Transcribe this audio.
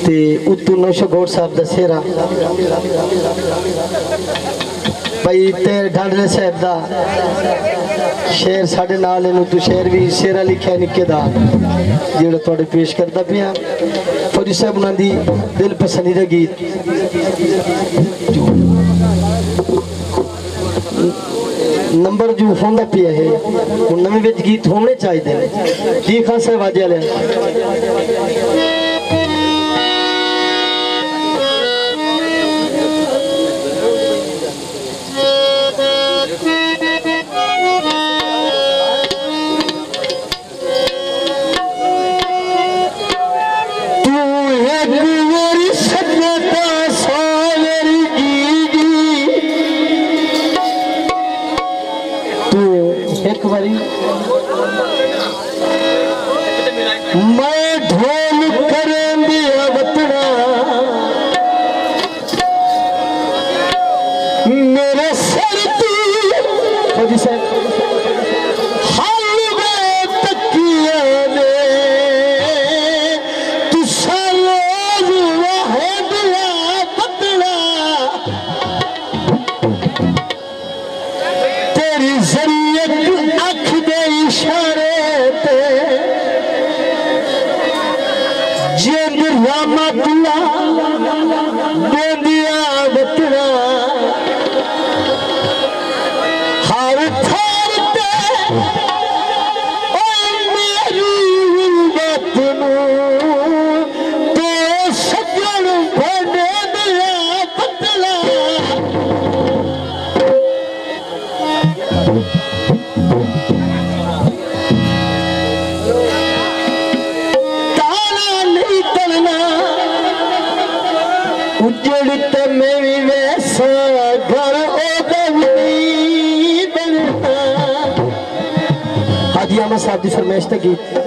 ते उत्तू नौशगौर साहब दा सेहरा भाई ते ढांडले साहब दा शेर साढ़े नाल तू शेर भी शेरा लिखा निके दा जो थोड़े पेश करता पिया फौजी साहब उन्होंने दिल पसंदीदा गीत नंबर जो होंदा पिया है नवे विच गीत होने चाहिए की खासा वाजे वाले एक बारी मैं ढोल करें दिया बतना मेरे सर तू फौजी साहब उजड़ते में भी वैसा घर हाजी अहमद साहब की फरमाइश गीत